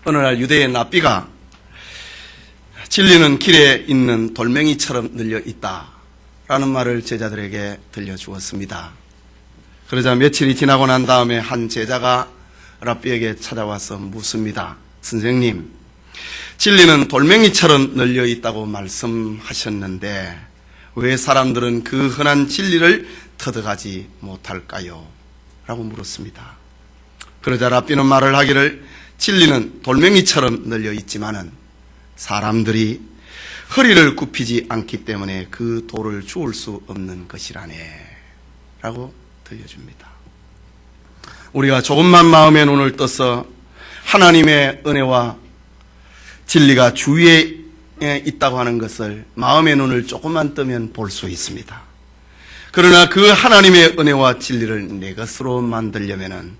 어느 날 유대의 랍비가 진리는 길에 있는 돌멩이처럼 늘려 있다라는 말을 제자들에게 들려주었습니다. 그러자 며칠이 지나고 난 다음에 한 제자가 랍비에게 찾아와서 묻습니다. 선생님, 진리는 돌멩이처럼 늘려 있다고 말씀하셨는데 왜 사람들은 그 흔한 진리를 터득하지 못할까요? 라고 물었습니다. 그러자 랍비는 말을 하기를 진리는 돌멩이처럼 늘려 있지만은 사람들이 허리를 굽히지 않기 때문에 그 돌을 주울 수 없는 것이라네 라고 들려줍니다. 우리가 조금만 마음의 눈을 떠서 하나님의 은혜와 진리가 주위에 있다고 하는 것을 마음의 눈을 조금만 뜨면 볼 수 있습니다. 그러나 그 하나님의 은혜와 진리를 내 것으로 만들려면은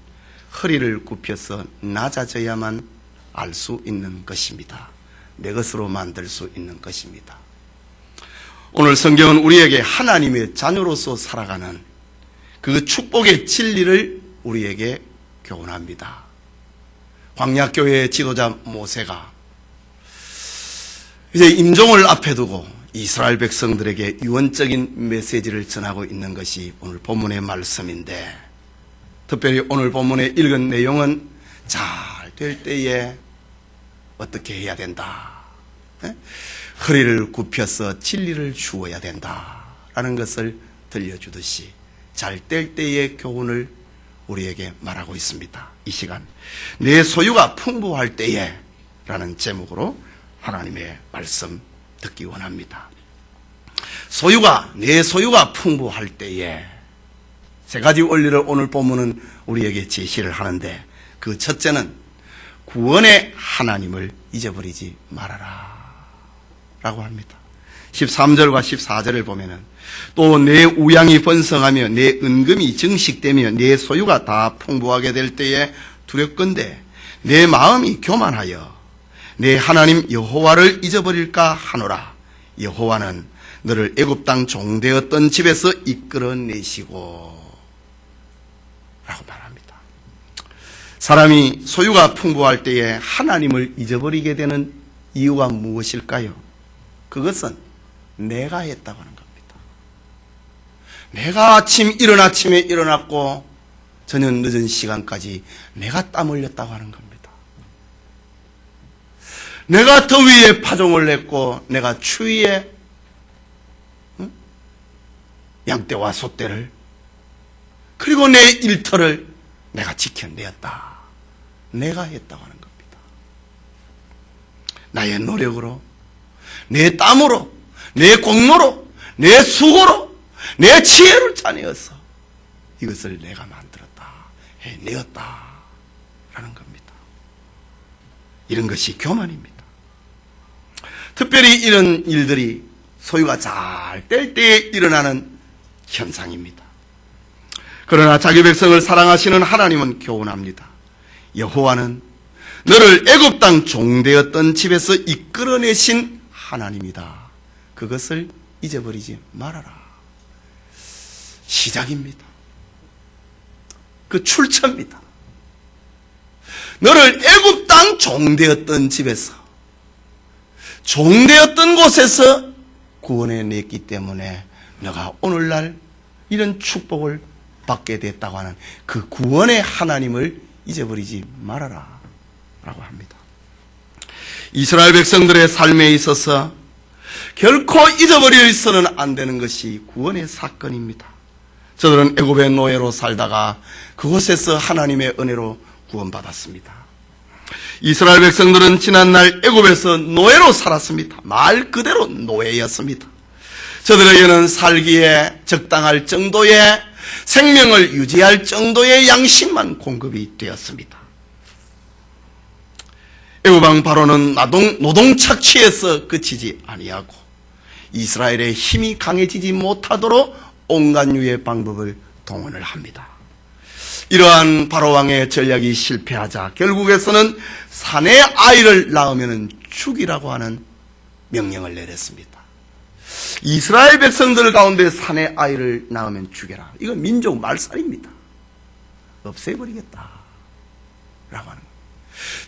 허리를 굽혀서 낮아져야만 알 수 있는 것입니다. 내 것으로 만들 수 있는 것입니다. 오늘 성경은 우리에게 하나님의 자녀로서 살아가는 그 축복의 진리를 우리에게 교훈합니다. 광야교회의 지도자 모세가 이제 임종을 앞에 두고 이스라엘 백성들에게 유언적인 메시지를 전하고 있는 것이 오늘 본문의 말씀인데, 특별히 오늘 본문에 읽은 내용은 잘 될 때에 어떻게 해야 된다, 허리를 굽혀서 진리를 주어야 된다라는 것을 들려주듯이 잘 될 때의 교훈을 우리에게 말하고 있습니다. 이 시간 내 소유가 풍부할 때에 라는 제목으로 하나님의 말씀 듣기 원합니다. 내 소유가 풍부할 때에 세 가지 원리를 오늘 본문은 우리에게 제시를 하는데, 그 첫째는 구원의 하나님을 잊어버리지 말아라 라고 합니다. 13절과 14절을 보면은 또 내 우양이 번성하며 내 은금이 증식되며 내 소유가 다 풍부하게 될 때에 두렵건대 내 마음이 교만하여 내 하나님 여호와를 잊어버릴까 하노라. 여호와는 너를 애굽 땅 종되었던 집에서 이끌어내시고 라고 말합니다. 사람이 소유가 풍부할 때에 하나님을 잊어버리게 되는 이유가 무엇일까요? 그것은 내가 했다고 하는 겁니다. 내가 이른 아침에 일어났고 저녁 늦은 시간까지 내가 땀 흘렸다고 하는 겁니다. 내가 더위에 파종을 냈고 내가 추위에 양떼와 소떼를, 그리고 내 일터를 내가 지켜내었다. 내가 했다고 하는 겁니다. 나의 노력으로, 내 땀으로, 내 공로로, 내 수고로, 내 지혜를 짜내어서 이것을 내가 만들었다, 해내었다 라는 겁니다. 이런 것이 교만입니다. 특별히 이런 일들이 소유가 잘 될 때에 일어나는 현상입니다. 그러나 자기 백성을 사랑하시는 하나님은 교훈합니다. 여호와는 너를 애굽 땅 종되었던 집에서 이끌어내신 하나님이다. 그것을 잊어버리지 말아라. 시작입니다. 그 출처입니다. 너를 애굽 땅 종되었던 집에서, 종되었던 곳에서 구원해냈기 때문에 너가 오늘날 이런 축복을 받게 됐다고 하는 그 구원의 하나님을 잊어버리지 말아라 라고 합니다. 이스라엘 백성들의 삶에 있어서 결코 잊어버려서는 안 되는 것이 구원의 사건입니다. 저들은 애굽의 노예로 살다가 그곳에서 하나님의 은혜로 구원받았습니다. 이스라엘 백성들은 지난날 애굽에서 노예로 살았습니다. 말 그대로 노예였습니다. 저들에게는 살기에 적당할 정도의 생명을 유지할 정도의 양식만 공급이 되었습니다. 애굽왕 바로는 노동 착취에서 그치지 아니하고 이스라엘의 힘이 강해지지 못하도록 온갖 유의 방법을 동원을 합니다. 이러한 바로왕의 전략이 실패하자 결국에서는 사내 아이를 낳으면 죽이라고 하는 명령을 내렸습니다. 이스라엘 백성들 가운데 사내 아이를 낳으면 죽여라. 이건 민족 말살입니다. 없애버리겠다 라고 하는 거예요.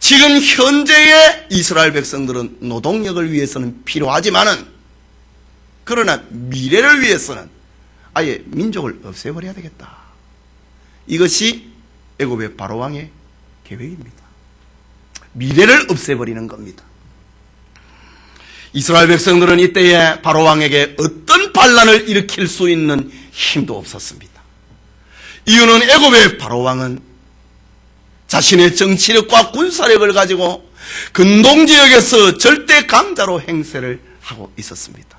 지금 현재의 이스라엘 백성들은 노동력을 위해서는 필요하지만은, 그러나 미래를 위해서는 아예 민족을 없애버려야 되겠다. 이것이 애굽의 바로왕의 계획입니다. 미래를 없애버리는 겁니다. 이스라엘 백성들은 이때에 바로왕에게 어떤 반란을 일으킬 수 있는 힘도 없었습니다. 이유는 애굽의 바로왕은 자신의 정치력과 군사력을 가지고 근동지역에서 절대 강자로 행세를 하고 있었습니다.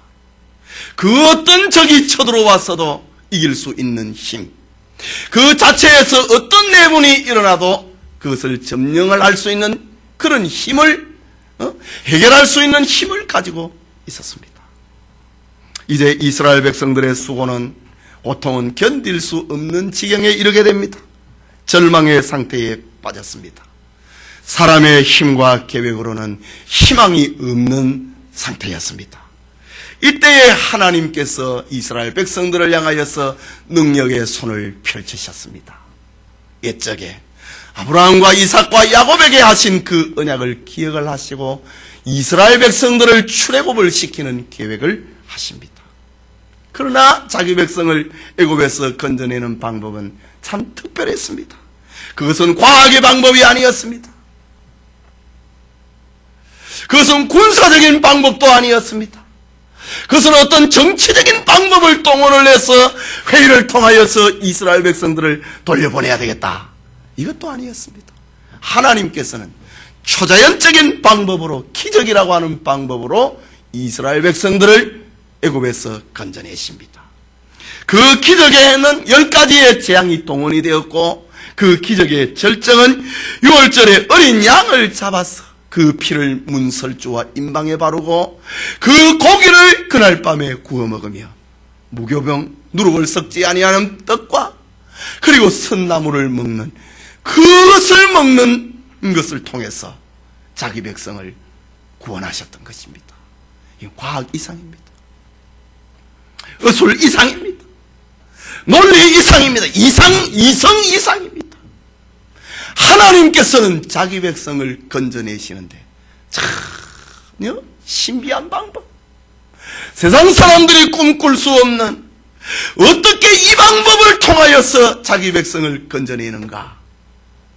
그 어떤 적이 쳐들어왔어도 이길 수 있는 힘, 그 자체에서 어떤 내분이 일어나도 그것을 점령을 할 수 있는 그런 힘을, 해결할 수 있는 힘을 가지고 있었습니다. 이제 이스라엘 백성들의 수고는, 고통은 견딜 수 없는 지경에 이르게 됩니다. 절망의 상태에 빠졌습니다. 사람의 힘과 계획으로는 희망이 없는 상태였습니다. 이때에 하나님께서 이스라엘 백성들을 향하여서 능력의 손을 펼치셨습니다. 옛적에 아브라함과 이삭과 야곱에게 하신 그 언약을 기억을 하시고 이스라엘 백성들을 출애굽을 시키는 계획을 하십니다. 그러나 자기 백성을 애굽에서 건져내는 방법은 참 특별했습니다. 그것은 과학의 방법이 아니었습니다. 그것은 군사적인 방법도 아니었습니다. 그것은 어떤 정치적인 방법을 동원을 해서 회의를 통하여서 이스라엘 백성들을 돌려보내야 되겠다, 이것도 아니었습니다. 하나님께서는 초자연적인 방법으로, 기적이라고 하는 방법으로 이스라엘 백성들을 애굽에서 건져내십니다. 그 기적에는 10가지의 재앙이 동원이 되었고, 그 기적의 절정은 6월절에 어린 양을 잡아서 그 피를 문설주와 임방에 바르고 그 고기를 그날 밤에 구워 먹으며 무교병 누룩을 섞지 아니하는 떡과 그리고 선나물을 먹는, 그것을 먹는 것을 통해서 자기 백성을 구원하셨던 것입니다. 이 과학 이상입니다. 의술 이상입니다. 논리 이상입니다. 이성 이상입니다. 하나님께서는 자기 백성을 건져내시는데 전혀 신비한 방법, 세상 사람들이 꿈꿀 수 없는, 어떻게 이 방법을 통하여서 자기 백성을 건져내는가,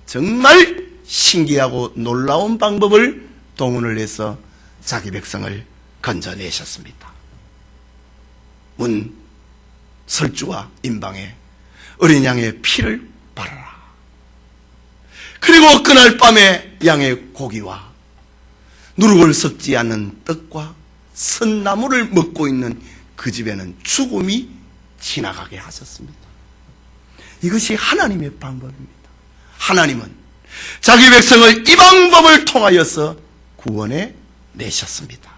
정말 신기하고 놀라운 방법을 동원을 해서 자기 백성을 건져내셨습니다. 설주와 임방에 어린 양의 피를 바르라. 그리고 그날 밤에 양의 고기와 누룩을 섞지 않는 떡과 선나물을 먹고 있는 그 집에는 죽음이 지나가게 하셨습니다. 이것이 하나님의 방법입니다. 하나님은 자기 백성을 이 방법을 통하여서 구원해 내셨습니다.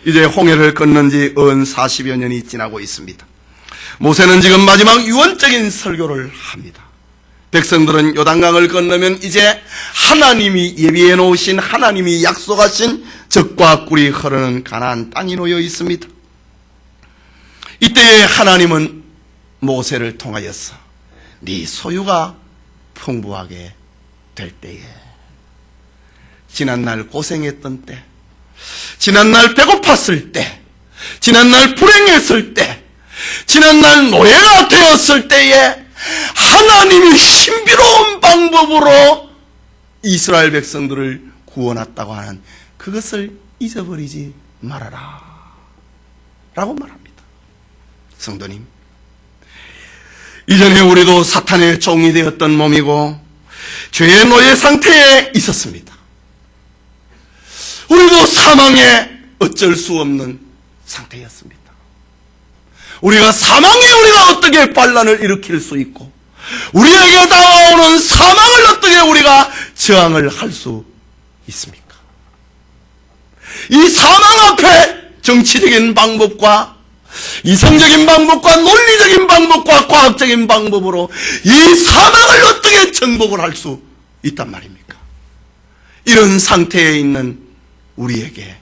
이제 홍해를 건넌 지 은 40여 년이 지나고 있습니다. 모세는 지금 마지막 유언적인 설교를 합니다. 백성들은 요단강을 건너면 이제 하나님이 예비해 놓으신, 하나님이 약속하신 젖과 꿀이 흐르는 가나안 땅이 놓여 있습니다. 이때에 하나님은 모세를 통하여서 네 소유가 풍부하게 될 때에, 지난날 고생했던 때, 지난날 배고팠을 때, 지난날 불행했을 때, 지난날 노예가 되었을 때에 하나님이 신비로운 방법으로 이스라엘 백성들을 구원했다고 하는 그것을 잊어버리지 말아라 라고 말합니다. 성도님, 이전에 우리도 사탄의 종이 되었던 몸이고 죄의 노예 상태에 있었습니다. 우리도 사망에 어쩔 수 없는 상태였습니다. 우리가 어떻게 반란을 일으킬 수 있고, 우리에게 다가오는 사망을 어떻게 우리가 저항을 할 수 있습니까? 이 사망 앞에 정치적인 방법과 이성적인 방법과 논리적인 방법과 과학적인 방법으로 이 사망을 어떻게 정복을 할 수 있단 말입니까? 이런 상태에 있는 우리에게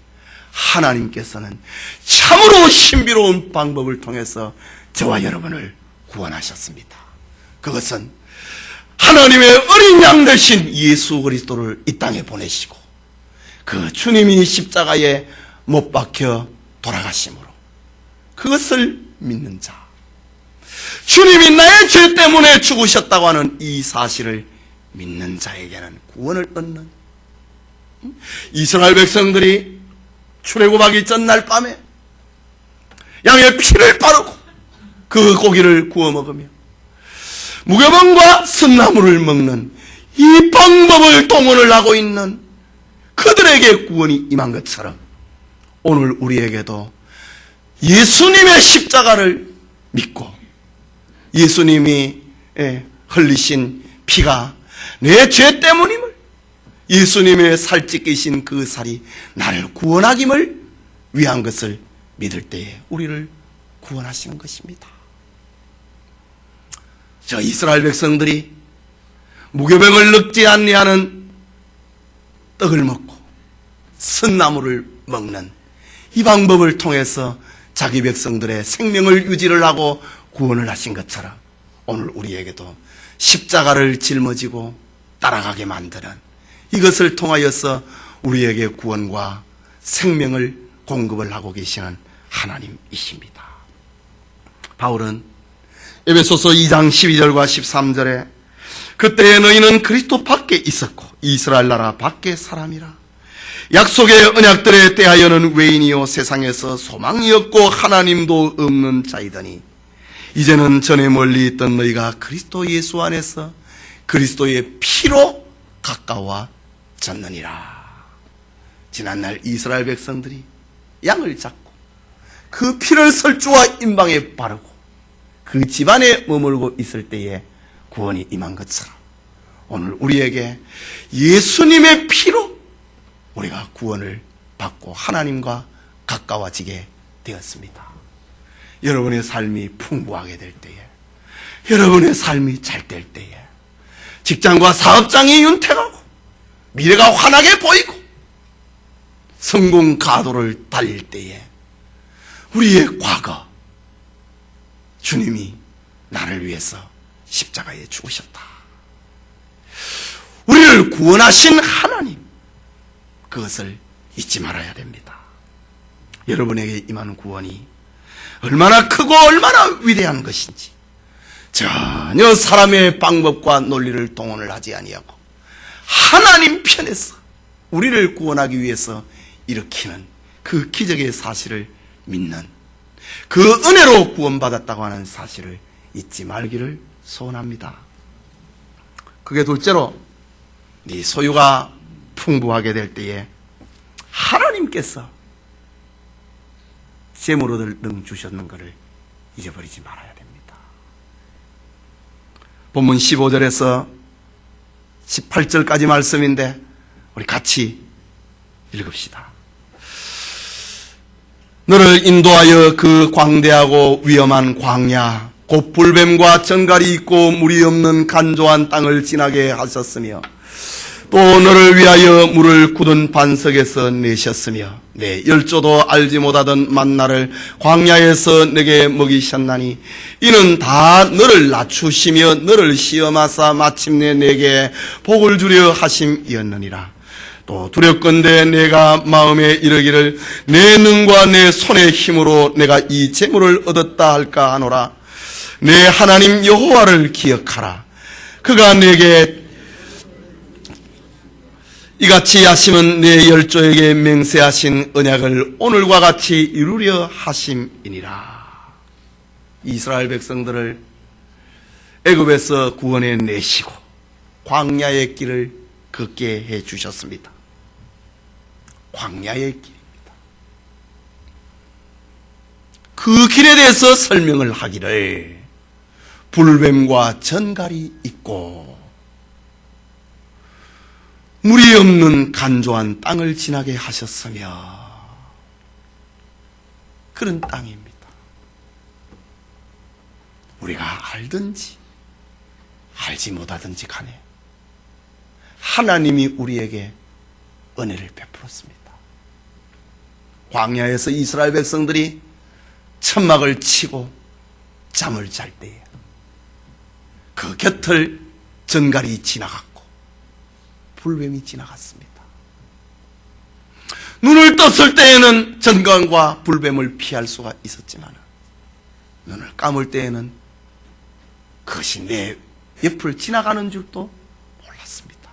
하나님께서는 참으로 신비로운 방법을 통해서 저와 여러분을 구원하셨습니다. 그것은 하나님의 어린 양 되신 예수 그리스도를 이 땅에 보내시고 그 주님이 십자가에 못 박혀 돌아가심으로 그것을 믿는 자, 주님이 나의 죄 때문에 죽으셨다고 하는 이 사실을 믿는 자에게는 구원을 얻는, 이스라엘 백성들이 출애굽하기 전날 밤에 양의 피를 바르고 그 고기를 구워 먹으며 무교병과 쓴나물을 먹는 이 방법을 동원을 하고 있는 그들에게 구원이 임한 것처럼 오늘 우리에게도 예수님의 십자가를 믿고 예수님이 흘리신 피가 내 죄 때문임을, 예수님의 살찌기신 그 살이 나를 구원하김을 위한 것을 믿을 때에 우리를 구원하시는 것입니다. 저 이스라엘 백성들이 무교병을 늙지 아니하는 떡을 먹고 쓴나물을 먹는 이 방법을 통해서 자기 백성들의 생명을 유지를 하고 구원을 하신 것처럼 오늘 우리에게도 십자가를 짊어지고 따라가게 만드는 이것을 통하여서 우리에게 구원과 생명을 공급을 하고 계시는 하나님이십니다. 바울은 에베소서 2장 12절과 13절에 그때에 너희는 그리스도 밖에 있었고 이스라엘 나라 밖의 사람이라. 약속의 언약들에 대하여는 외인이요 세상에서 소망이 없고 하나님도 없는 자이더니 이제는 전에 멀리 있던 너희가 그리스도 예수 안에서 그리스도의 피로 가까워졌느니라. 지난날 이스라엘 백성들이 양을 잡고 그 피를 설주와 임방에 바르고 그 집안에 머물고 있을 때에 구원이 임한 것처럼 오늘 우리에게 예수님의 피로 우리가 구원을 받고 하나님과 가까워지게 되었습니다. 여러분의 삶이 풍부하게 될 때에, 여러분의 삶이 잘 될 때에, 직장과 사업장이 윤택하고 미래가 환하게 보이고 성공 가도를 달릴 때에 우리의 과거, 주님이 나를 위해서 십자가에 죽으셨다. 우리를 구원하신 하나님, 그것을 잊지 말아야 됩니다. 여러분에게 임하는 구원이 얼마나 크고 얼마나 위대한 것인지 전혀 사람의 방법과 논리를 동원을 하지 아니하고 하나님 편에서 우리를 구원하기 위해서 일으키는 그 기적의 사실을 믿는, 그 은혜로 구원받았다고 하는 사실을 잊지 말기를 소원합니다. 그게 둘째로 네 소유가 풍부하게 될 때에 하나님께서 재물을 능 주셨는 것을 잊어버리지 말아야 됩니다. 본문 15절에서 18절까지 말씀인데 우리 같이 읽읍시다. 너를 인도하여 그 광대하고 위험한 광야 곧 불뱀과 전갈이 있고 물이 없는 간조한 땅을 지나게 하셨으며 또 너를 위하여 물을 굳은 반석에서 내셨으며 내 열조도 알지 못하던 만나를 광야에서 내게 먹이셨나니 이는 다 너를 낮추시며 너를 시험하사 마침내 내게 복을 주려 하심이었느니라. 또 두렵건대 내가 마음에 이르기를 내 능과 내 손의 힘으로 내가 이 재물을 얻었다 할까 하노라. 내 하나님 여호와를 기억하라. 그가 내게 이같이 하심은 내 열조에게 맹세하신 언약을 오늘과 같이 이루려 하심이니라. 이스라엘 백성들을 애굽에서 구원해 내시고 광야의 길을 걷게 해 주셨습니다. 광야의 길입니다. 그 길에 대해서 설명을 하기를 불뱀과 전갈이 있고 물이 없는 간조한 땅을 지나게 하셨으며 그런 땅입니다. 우리가 알든지 알지 못하든지 간에 하나님이 우리에게 은혜를 베풀었습니다. 광야에서 이스라엘 백성들이 천막을 치고 잠을 잘 때에 그 곁을 전갈이 지나갔고 불뱀이 지나갔습니다. 눈을 떴을 때에는 전갈과 불뱀을 피할 수가 있었지만 눈을 감을 때에는 그것이 내 옆을 지나가는 줄도 몰랐습니다.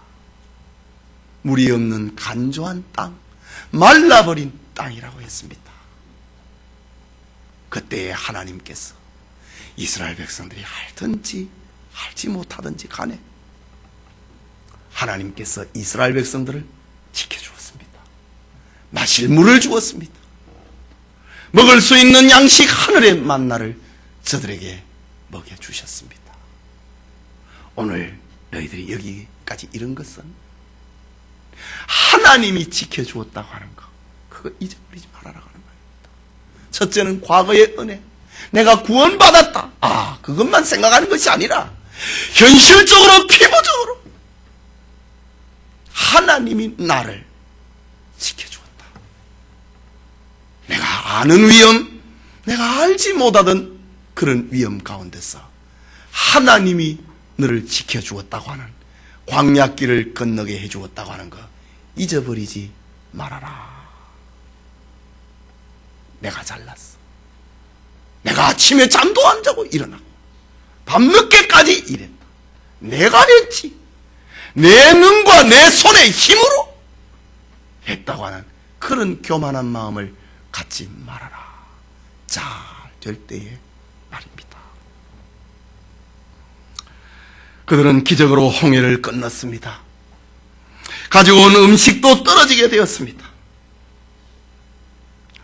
물이 없는 간조한 땅, 말라버린 땅이라고 했습니다. 그때에 하나님께서 이스라엘 백성들이 알든지 알지 못하든지 간에 하나님께서 이스라엘 백성들을 지켜주었습니다. 마실 물을 주었습니다. 먹을 수 있는 양식 하늘의 만나를 저들에게 먹여주셨습니다. 오늘 너희들이 여기까지 이른 것은 하나님이 지켜주었다고 하는 거, 그거 잊어버리지 말아라 하는 말입니다. 첫째는 과거의 은혜, 내가 구원받았다, 그것만 생각하는 것이 아니라 현실적으로 피부적으로 하나님이 나를 지켜주었다. 내가 아는 위험, 내가 알지 못하던 그런 위험 가운데서 하나님이 너를 지켜주었다고 하는, 광야길을 건너게 해주었다고 하는 거 잊어버리지 말아라. 내가 잘났어. 내가 아침에 잠도 안 자고 일어나고 밤늦게까지 일했다. 내가 했지. 내 눈과 내 손의 힘으로 했다고 하는 그런 교만한 마음을 갖지 말아라. 잘 될 때의 말입니다. 그들은 기적으로 홍해를 건넜습니다. 가지고 온 음식도 떨어지게 되었습니다.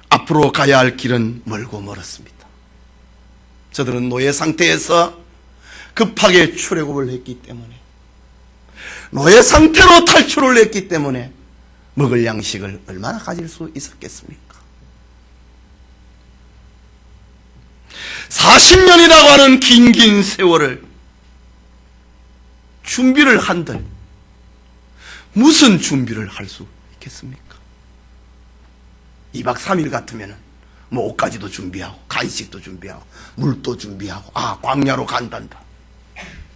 앞으로 가야 할 길은 멀고 멀었습니다. 저들은 노예 상태에서 급하게 출애굽을 했기 때문에, 노예 상태로 탈출을 했기 때문에 먹을 양식을 얼마나 가질 수 있었겠습니까? 40년이라고 하는 긴 세월을 준비를 한들 무슨 준비를 할 수 있겠습니까? 2박 3일 같으면 뭐 옷가지도 준비하고 간식도 준비하고 물도 준비하고 광야로 간단다,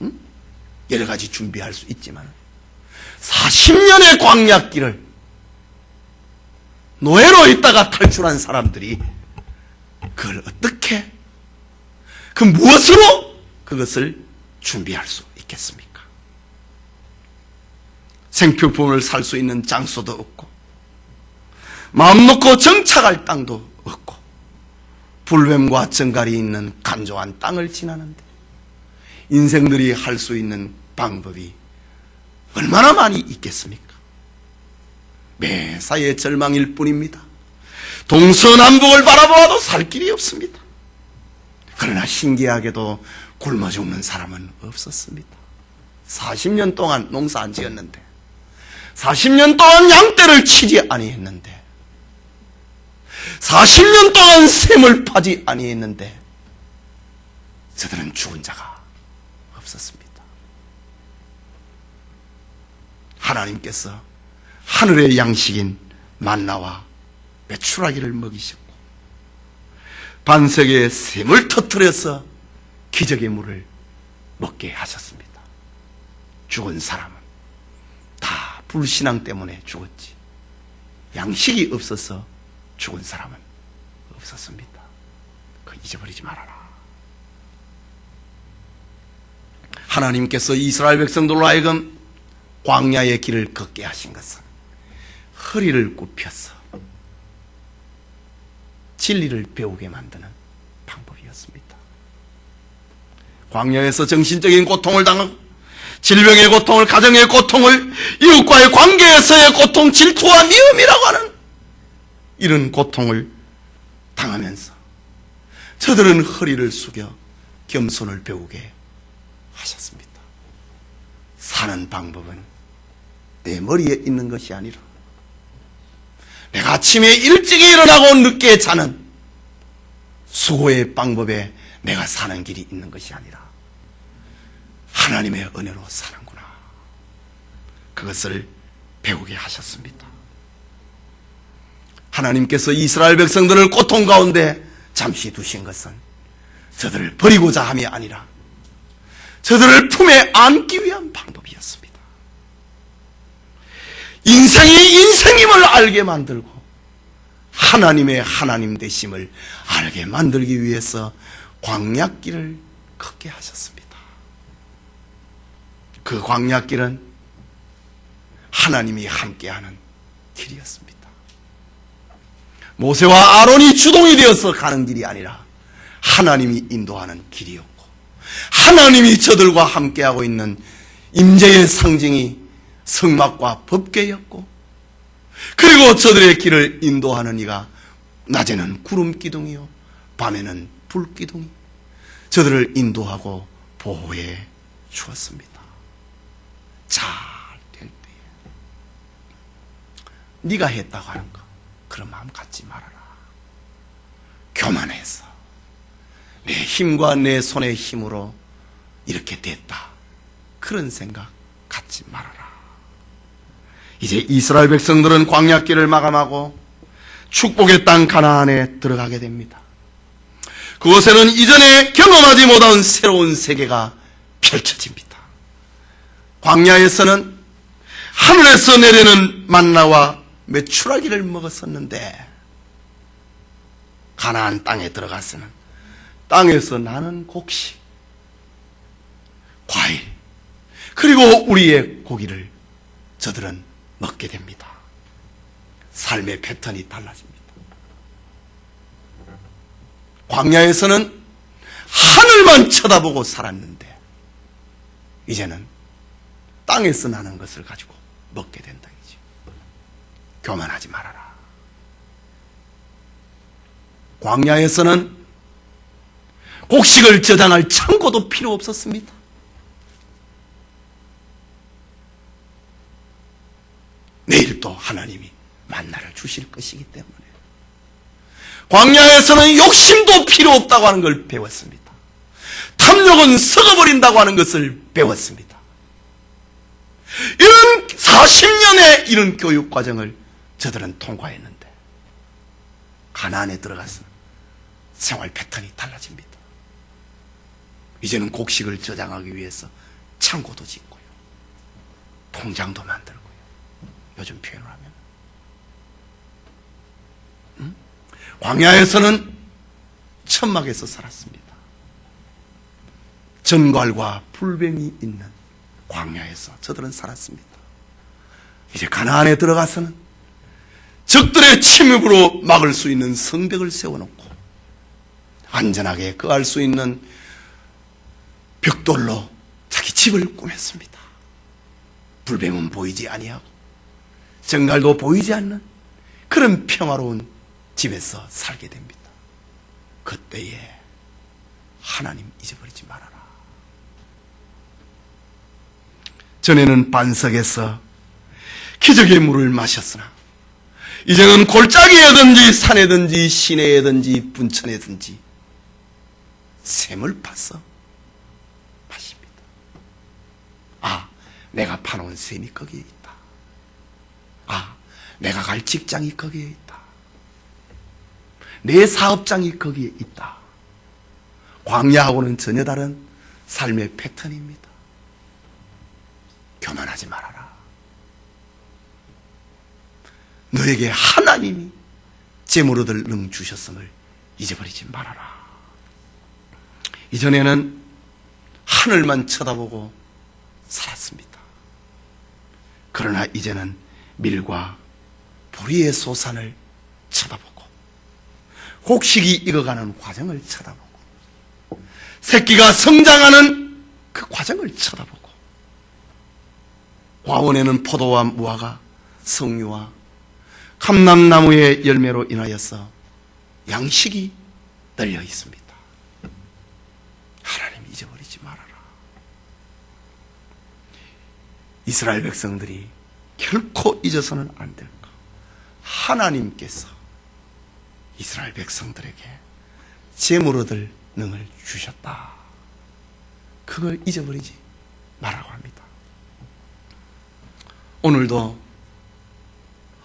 응? 여러 가지 준비할 수 있지만 40년의 광야길을 노예로 있다가 탈출한 사람들이 그걸 어떻게, 그 무엇으로 그것을 준비할 수 있겠습니까? 생필품을 살 수 있는 장소도 없고 마음 놓고 정착할 땅도 없고 불뱀과 정갈이 있는 간조한 땅을 지나는데 인생들이 할 수 있는 방법이 얼마나 많이 있겠습니까? 매사에 절망일 뿐입니다. 동서남북을 바라보아도 살 길이 없습니다. 그러나 신기하게도 굶어 죽는 사람은 없었습니다. 40년 동안 농사 안 지었는데, 40년 동안 양떼를 치지 아니했는데, 40년 동안 샘을 파지 아니했는데 저들은 죽은 자가 없었습니다. 하나님께서 하늘의 양식인 만나와 메추라기를 먹이셨고 반석에 샘을 터뜨려서 기적의 물을 먹게 하셨습니다. 죽은 사람은 다 불신앙 때문에 죽었지, 양식이 없어서 죽은 사람은 없었습니다. 그거 잊어버리지 말아라. 하나님께서 이스라엘 백성들로 하여금 광야의 길을 걷게 하신 것은 허리를 굽혀서 진리를 배우게 만드는 방법이었습니다. 광야에서 정신적인 고통을 당하고 질병의 고통을, 가정의 고통을, 이웃과의 관계에서의 고통, 질투와 미움이라고 하는 이런 고통을 당하면서 저들은 허리를 숙여 겸손을 배우게 하셨습니다. 사는 방법은 내 머리에 있는 것이 아니라 내가 아침에 일찍이 일어나고 늦게 자는 수고의 방법에 내가 사는 길이 있는 것이 아니라 하나님의 은혜로 사는구나, 그것을 배우게 하셨습니다. 하나님께서 이스라엘 백성들을 고통 가운데 잠시 두신 것은 저들을 버리고자 함이 아니라 저들을 품에 안기 위한 방법이었습니다. 인생이 인생임을 알게 만들고 하나님의 하나님 되심을 알게 만들기 위해서 광야길을 걷게 하셨습니다. 그 광야길은 하나님이 함께하는 길이었습니다. 모세와 아론이 주동이 되어서 가는 길이 아니라 하나님이 인도하는 길이었고, 하나님이 저들과 함께하고 있는 임재의 상징이 성막과 법궤였고, 그리고 저들의 길을 인도하는 이가 낮에는 구름 기둥이요 밤에는 불 기둥이 저들을 인도하고 보호해 주었습니다. 잘 될 때에 네가 했다고 하는 거 그런 마음 갖지 말아라. 교만해서 내 힘과 내 손의 힘으로 이렇게 됐다, 그런 생각 갖지 말아라. 이제 이스라엘 백성들은 광야길을 마감하고 축복의 땅 가나안에 들어가게 됩니다. 그곳에는 이전에 경험하지 못한 새로운 세계가 펼쳐집니다. 광야에서는 하늘에서 내리는 만나와 메추라기를 먹었었는데, 가나안 땅에 들어가서는 땅에서 나는 곡식, 과일, 그리고 우리의 고기를 저들은 먹게 됩니다. 삶의 패턴이 달라집니다. 광야에서는 하늘만 쳐다보고 살았는데 이제는 땅에서 나는 것을 가지고 먹게 된다 이지. 교만하지 말아라. 광야에서는 곡식을 저장할 창고도 필요 없었습니다. 내일 또 하나님이 만나를 주실 것이기 때문에 광야에서는 욕심도 필요 없다고 하는 걸 배웠습니다. 탐욕은 썩어버린다고 하는 것을 배웠습니다. 이런 40년의 이런 교육 과정을 저들은 통과했는데 가나안에 들어가서 생활 패턴이 달라집니다. 이제는 곡식을 저장하기 위해서 창고도 짓고요, 통장도 만들고요, 요즘 표현을 하면 광야에서는 천막에서 살았습니다. 전갈과 불뱀이 있는 광야에서 저들은 살았습니다. 이제 가나안에 들어가서는 적들의 침입으로 막을 수 있는 성벽을 세워놓고 안전하게 거할 수 있는 벽돌로 자기 집을 꾸몄습니다. 불뱀은 보이지 아니하고 전갈도 보이지 않는 그런 평화로운 집에서 살게 됩니다. 그때에 하나님 잊어버리지 말아라. 전에는 반석에서 기적의 물을 마셨으나 이제는 골짜기에든지 산에든지 시내에든지 분천에든지 샘을 파서 마십니다. 아, 내가 파놓은 샘이 거기에 있다. 아, 내가 갈 직장이 거기에 있다. 내 사업장이 거기에 있다. 광야하고는 전혀 다른 삶의 패턴입니다. 교만하지 말아라. 너에게 하나님이 재물 얻을 능 주셨음을 잊어버리지 말아라. 이전에는 하늘만 쳐다보고 살았습니다. 그러나 이제는 밀과 보리의 소산을 쳐다보고 곡식이 익어가는 과정을 쳐다보고 새끼가 성장하는 그 과정을 쳐다보고 과원에는 포도와 무화과, 석류와 감람나무의 열매로 인하여서 양식이 널려 있습니다. 하나님 잊어버리지 말아라. 이스라엘 백성들이 결코 잊어서는 안 될 것. 하나님께서 이스라엘 백성들에게 재물 얻을 능을 주셨다. 그걸 잊어버리지 말라고 합니다. 오늘도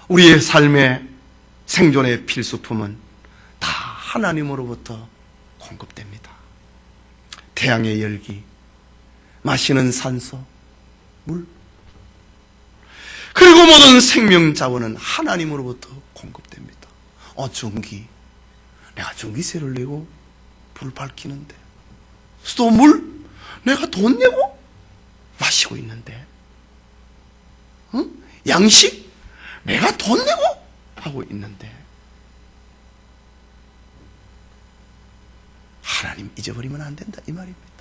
우리의 삶의 생존의 필수품은 다 하나님으로부터 공급됩니다. 태양의 열기, 마시는 산소, 물, 그리고 모든 생명 자원은 하나님으로부터 공급됩니다. 전기, 내가 전기세를 내고 불을 밝히는데, 또 물, 내가 돈 내고 마시고 있는데, 양식, 내가 돈 내고 하고 있는데, 하나님 잊어버리면 안 된다 이 말입니다.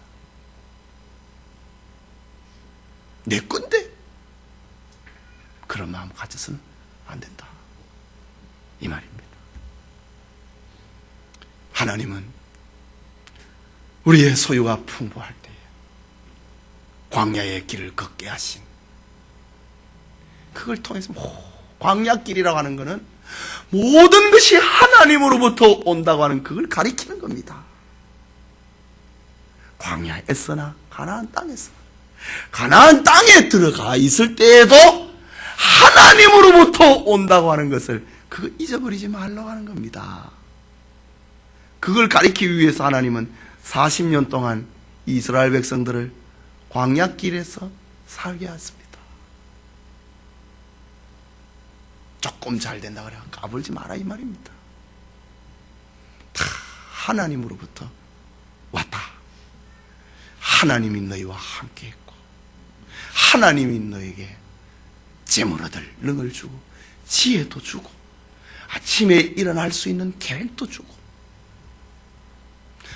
내 건데 그런 마음 가져서는 안 된다 이 말입니다. 하나님은 우리의 소유가 풍부할 때에 광야의 길을 걷게 하신, 그걸 통해서 광야길이라고 하는 것은 모든 것이 하나님으로부터 온다고 하는 그걸 가리키는 겁니다. 광야에서나 가나안 땅에서, 가나안 땅에 들어가 있을 때에도 하나님으로부터 온다고 하는 것을 그거 잊어버리지 말라고 하는 겁니다. 그걸 가리키기 위해서 하나님은 40년 동안 이스라엘 백성들을 광야길에서 살게 했습니다. 조금 잘 된다 그래 까불지 마라 이 말입니다. 다 하나님으로부터 왔다. 하나님이 너희와 함께 했고, 하나님이 너에게 재물 얻을 능을 주고, 지혜도 주고, 아침에 일어날 수 있는 계획도 주고,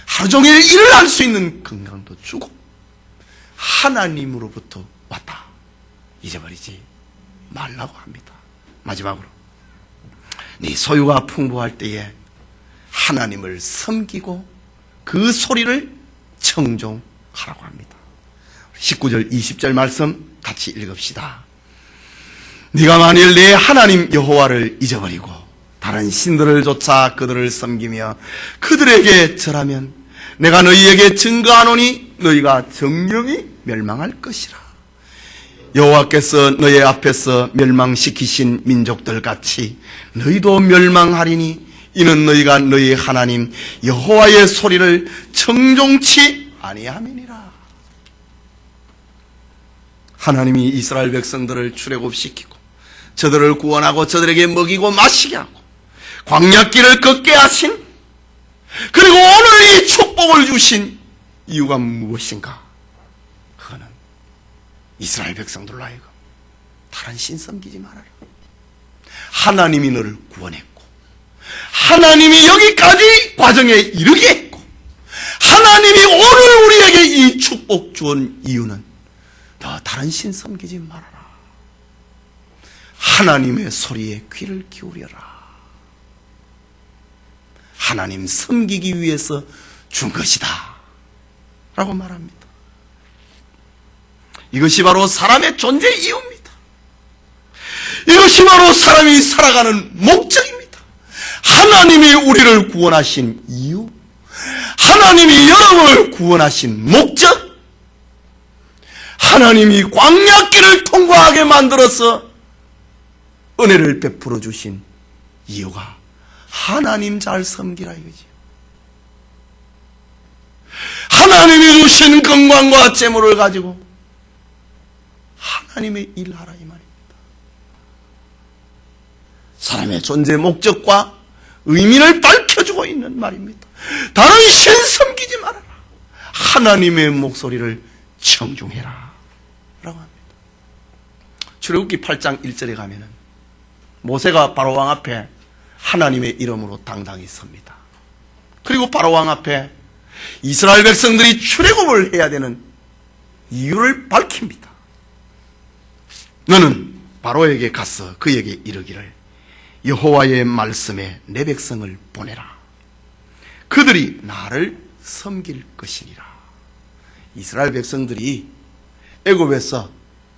하루 종일 일을 할 수 있는 건강도 주고, 하나님으로부터 왔다. 잊어버리지 말라고 합니다. 마지막으로, 네 소유가 풍부할 때에 하나님을 섬기고 그 소리를 청종하라고 합니다. 19절 20절 말씀 같이 읽읍시다. 네가 만일 내 하나님 여호와를 잊어버리고 다른 신들을 쫓아 그들을 섬기며 그들에게 절하면 내가 너희에게 증거하노니 너희가 정령이 멸망할 것이라. 여호와께서 너희 앞에서 멸망시키신 민족들 같이 너희도 멸망하리니 이는 너희가 너희 하나님 여호와의 소리를 청종치 아니함이니라. 하나님이 이스라엘 백성들을 출애굽시키고 저들을 구원하고 저들에게 먹이고 마시게 하고 광야길을 걷게 하신, 그리고 오늘 이 축복을 주신 이유가 무엇인가? 그거는 이스라엘 백성들로 하여금 다른 신 섬기지 말아라. 하나님이 너를 구원했고 하나님이 여기까지 과정에 이르게 했고 하나님이 오늘 우리에게 이 축복 주은 이유는 너 다른 신 섬기지 말아라. 하나님의 소리에 귀를 기울여라. 하나님 섬기기 위해서 준 것이다 라고 말합니다. 이것이 바로 사람의 존재 이유입니다. 이것이 바로 사람이 살아가는 목적입니다. 하나님이 우리를 구원하신 이유, 하나님이 여러분을 구원하신 목적, 하나님이 광야길을 통과하게 만들어서 은혜를 베풀어 주신 이유가 하나님 잘 섬기라 이거지. 하나님이 주신 건강과 재물을 가지고 하나님의 일하라 이 말입니다. 사람의 존재 목적과 의미를 밝혀주고 있는 말입니다. 다른 신 섬기지 말아라. 하나님의 목소리를 청중해라 라고 합니다. 출애굽기 8장 1절에 가면은 모세가 바로왕 앞에 하나님의 이름으로 당당히 섭니다. 그리고 바로왕 앞에 이스라엘 백성들이 출애굽을 해야 되는 이유를 밝힙니다. 너는 바로에게 가서 그에게 이르기를 여호와의 말씀에 내 백성을 보내라. 그들이 나를 섬길 것이니라. 이스라엘 백성들이 애굽에서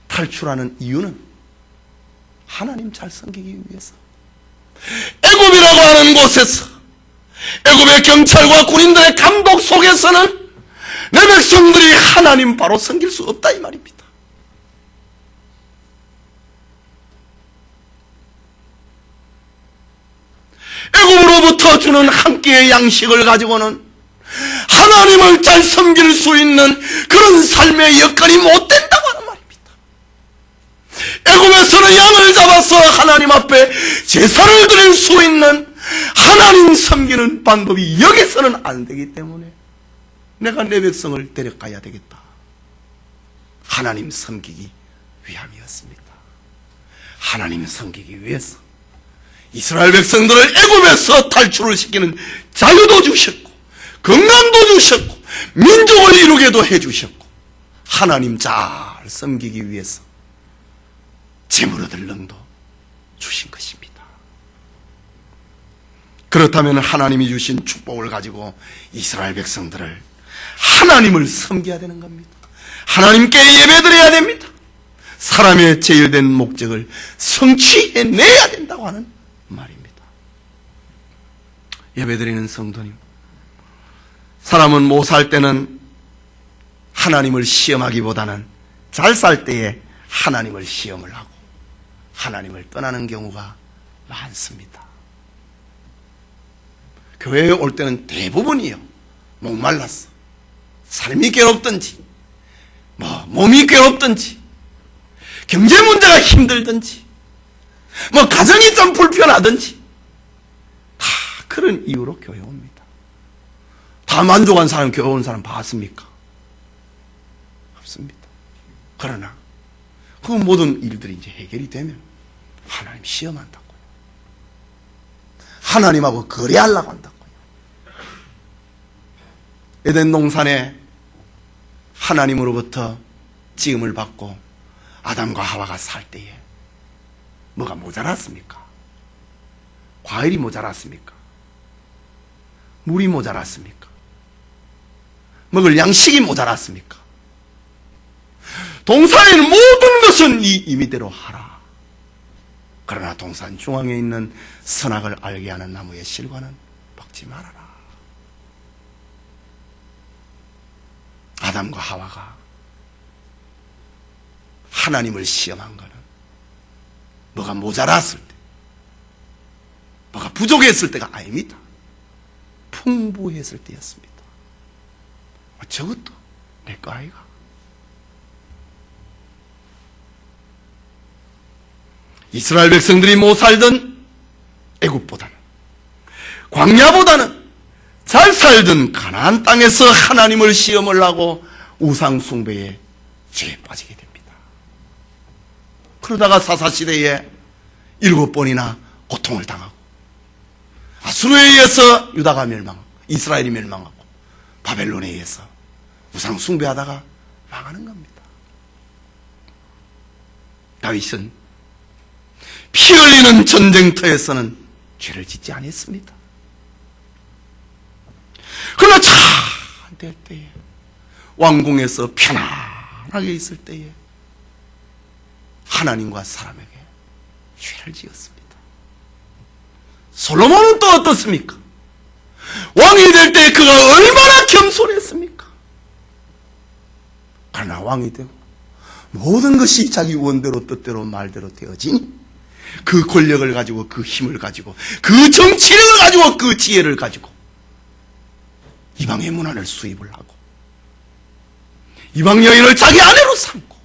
탈출하는 이유는 하나님 잘 섬기기 위해서. 애굽이라고 하는 곳에서 애굽의 경찰과 군인들의 감독 속에서는 내 백성들이 하나님 바로 섬길 수 없다 이 말입니다. 애굽으로부터 주는 한 끼의 양식을 가지고는 하나님을 잘 섬길 수 있는 그런 삶의 여건이 못 된다고 하는 말입니다. 애굽에서는 양을 잡아서 하나님 앞에 제사를 드릴 수 있는 하나님 섬기는 방법이 여기서는 안 되기 때문에 내가 내 백성을 데려가야 되겠다. 하나님 섬기기 위함이었습니다. 하나님 섬기기 위해서 이스라엘 백성들을 애굽에서 탈출을 시키는 자유도 주셨고 건강도 주셨고 민족을 이루게도 해주셨고 하나님 잘 섬기기 위해서 재물 얻을 능도 주신 것입니다. 그렇다면 하나님이 주신 축복을 가지고 이스라엘 백성들을 하나님을 섬겨야 되는 겁니다. 하나님께 예배드려야 됩니다. 사람의 제일된 목적을 성취해내야 된다고 하는 말입니다. 예배드리는 성도님, 사람은 못 살 때는 하나님을 시험하기보다는 잘 살 때에 하나님을 시험을 하고 하나님을 떠나는 경우가 많습니다. 교회에 올 때는 대부분이요, 목말랐어, 삶이 괴롭든지 몸이 괴롭든지 경제 문제가 힘들든지 가정이 좀 불편하든지 다 그런 이유로 교회 옵니다. 다 만족한 사람, 교회 온 사람 봤습니까? 없습니다. 그러나 그 모든 일들이 이제 해결이 되면 하나님 시험한다고요. 하나님하고 거래하려고 한다고요. 에덴 동산에 하나님으로부터 지음을 받고 아담과 하와가 살 때에 뭐가 모자랐습니까? 과일이 모자랐습니까? 물이 모자랐습니까? 먹을 양식이 모자랐습니까? 동산에 있는 모든 것은 네 임의대로 하라. 그러나 동산 중앙에 있는 선악을 알게 하는 나무의 실과는 먹지 말아라. 아담과 하와가 하나님을 시험한 거는 뭐가 모자랐을 때, 뭐가 부족했을 때가 아닙니다. 풍부했을 때였습니다. 저것도 내 거 아이가. 이스라엘 백성들이 못 살던 애굽보다는, 광야보다는 잘 살던 가나안 땅에서 하나님을 시험을 하고 우상 숭배에 죄에 빠지게 됩니다. 그러다가 사사시대에 7번이나 고통을 당하고 아수르에 의해서 유다가 멸망하고 이스라엘이 멸망하고 바벨론에 의해서 우상 숭배하다가 망하는 겁니다. 다윗은 피 흘리는 전쟁터에서는 죄를 짓지 않았습니다. 그러나 잘 될 때에, 왕궁에서 편안하게 있을 때에 하나님과 사람에게 죄를 지었습니다. 솔로몬은 또 어떻습니까? 왕이 될 때 그가 얼마나 겸손했습니까? 그러나 왕이 되고 모든 것이 자기 원대로 뜻대로 말대로 되어지니 그 권력을 가지고, 그 힘을 가지고, 그 정치력을 가지고, 그 지혜를 가지고 이방의 문화를 수입을 하고 이방 여인을 자기 아내로 삼고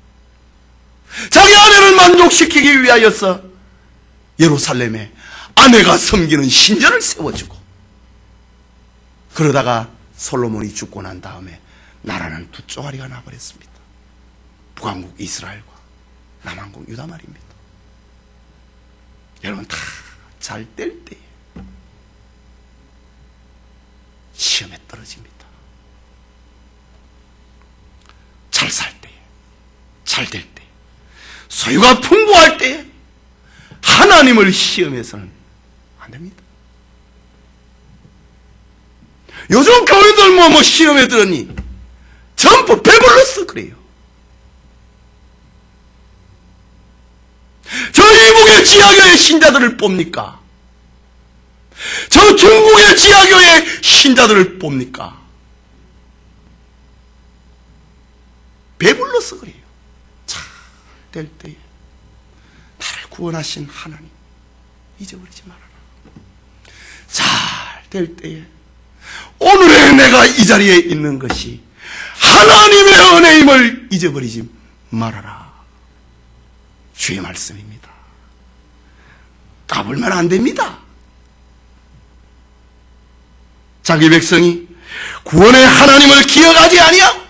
자기 아내를 만족시키기 위하여서 예루살렘에 아내가 섬기는 신전을 세워주고, 그러다가 솔로몬이 죽고 난 다음에 나라는 두 쪼가리가 나버렸습니다. 북왕국 이스라엘과 남왕국 유다 말입니다. 여러분, 다 잘 될 때에 시험에 떨어집니다. 잘 살 때에, 잘 될 때에, 소유가 풍부할 때에 하나님을 시험해서는 안 됩니다. 요즘 교인들 뭐 시험에 들었니? 전부 배불렀어 그래요. 저 이북의 지하교회 신자들을 봅니까? 저 중국의 지하교회 신자들을 봅니까? 배불러서 그래요. 잘 될 때에 나를 구원하신 하나님 잊어버리지 말아라. 잘 될 때에 오늘의 내가 이 자리에 있는 것이 하나님의 은혜임을 잊어버리지 말아라. 주의 말씀입니다. 까불면 안 됩니다. 자기 백성이 구원의 하나님을 기억하지 아니하고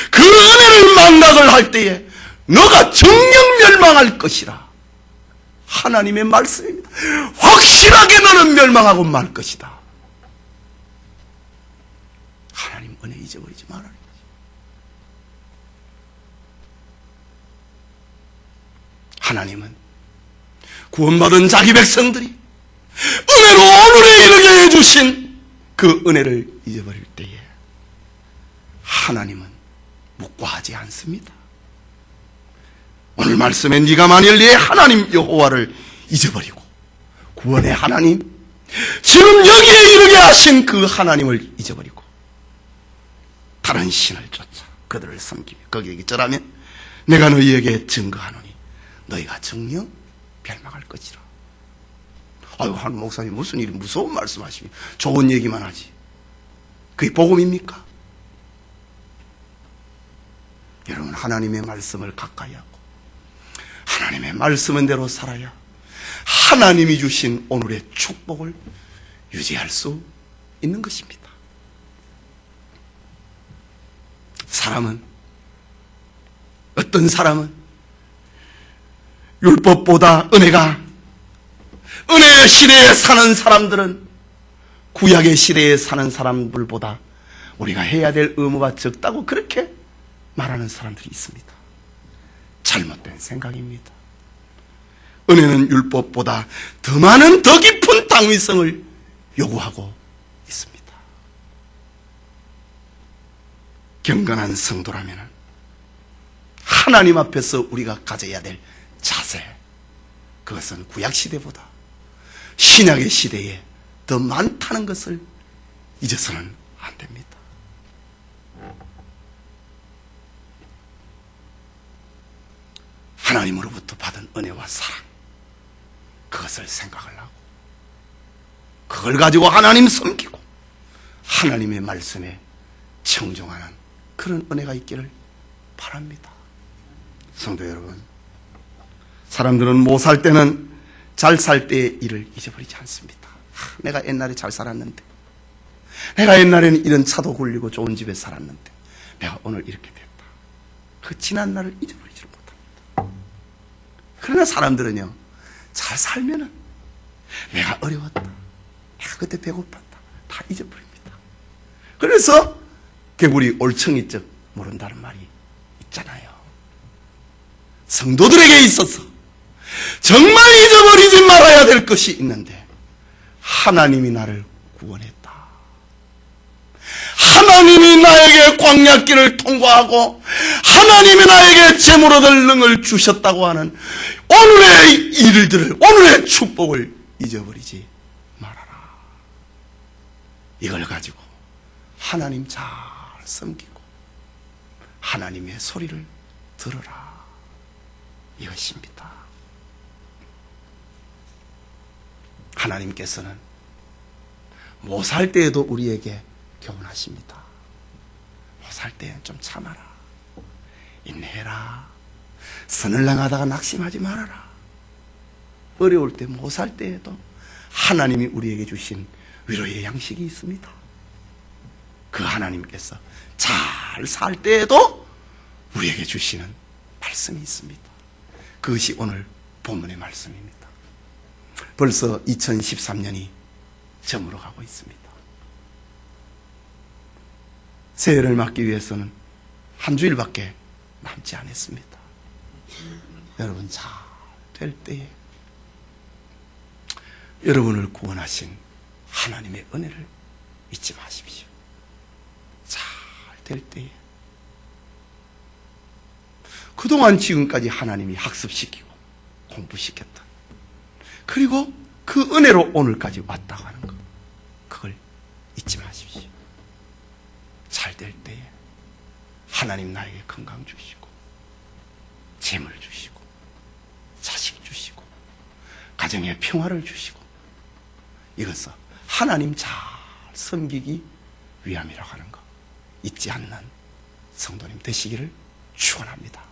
그 은혜를 망각을 할 때에 너가 정녕 멸망할 것이라. 하나님의 말씀입니다. 확실하게 너는 멸망하고 말 것이다. 하나님 은혜 잊어버리지 말아라. 하나님은 구원받은 자기 백성들이 은혜로 오늘에 이르게 해주신 그 은혜를 잊어버릴 때에 하나님은 묵과하지 않습니다. 오늘 말씀에 네가 만일 네 하나님 여호와를 잊어버리고 구원의 하나님, 지금 여기에 이르게 하신 그 하나님을 잊어버리고 다른 신을 쫓아 그들을 섬기며 거기에 절하면 내가 너희에게 증거하노니 너희가 정녕 멸망할 것이라. 아유, 한 목사님 무슨 일이 무서운 말씀하시니 좋은 얘기만 하지. 그게 복음입니까? 여러분, 하나님의 말씀을 가까이 하고 하나님의 말씀은 대로 살아야 하나님이 주신 오늘의 축복을 유지할 수 있는 것입니다. 어떤 사람은 율법보다 은혜의 시대에 사는 사람들은 구약의 시대에 사는 사람들보다 우리가 해야 될 의무가 적다고 그렇게 말하는 사람들이 있습니다. 잘못된 생각입니다. 은혜는 율법보다 더 많은 더 깊은 당위성을 요구하고 있습니다. 경건한 성도라면 하나님 앞에서 우리가 가져야 될 자세, 그것은 구약시대보다 신약의 시대에 더 많다는 것을 잊어서는 안 됩니다. 하나님으로부터 받은 은혜와 사랑, 그것을 생각을 하고 그걸 가지고 하나님 섬기고 하나님의 말씀에 청종하는 그런 은혜가 있기를 바랍니다. 성도 여러분, 사람들은 못 살 때는 잘 살 때의 일을 잊어버리지 않습니다. 내가 옛날에 잘 살았는데, 내가 옛날에는 이런 차도 굴리고 좋은 집에 살았는데 내가 오늘 이렇게 됐다. 그 지난 날을 잊어버리지 못합니다. 그러나 사람들은요, 잘 살면은 내가 어려웠다, 내가 그때 배고팠다, 다 잊어버립니다. 그래서 개구리 올챙이적 모른다는 말이 있잖아요. 성도들에게 있어서 정말 잊어버리지 말아야 될 것이 있는데, 하나님이 나를 구원했다, 하나님이 나에게 광야길을 통과하고 하나님이 나에게 재물 얻을 능을 주셨다고 하는 오늘의 일들을, 오늘의 축복을 잊어버리지 말아라. 이걸 가지고 하나님 잘 섬기고 하나님의 소리를 들어라, 이것입니다. 하나님께서는 못 살 때에도 우리에게 교훈하십니다. 못 살 때는 좀 참아라, 인내해라, 선을 행하다가 낙심하지 말아라. 어려울 때, 못 살 때에도 하나님이 우리에게 주신 위로의 양식이 있습니다. 그 하나님께서 잘 살 때에도 우리에게 주시는 말씀이 있습니다. 그것이 오늘 본문의 말씀입니다. 벌써 2013년이 저물어 가고 있습니다. 새해를 맞기 위해서는 한 주일밖에 남지 않았습니다. 여러분, 잘 될 때에 여러분을 구원하신 하나님의 은혜를 잊지 마십시오. 잘 될 때에 그동안 지금까지 하나님이 학습시키고 공부시켰다, 그리고 그 은혜로 오늘까지 왔다고 하는 것, 그걸 잊지 마십시오. 잘 될 때에 하나님 나에게 건강 주시고 재물 주시고 자식 주시고 가정에 평화를 주시고, 이것은 하나님 잘 섬기기 위함이라고 하는 거 잊지 않는 성도님 되시기를 축원합니다.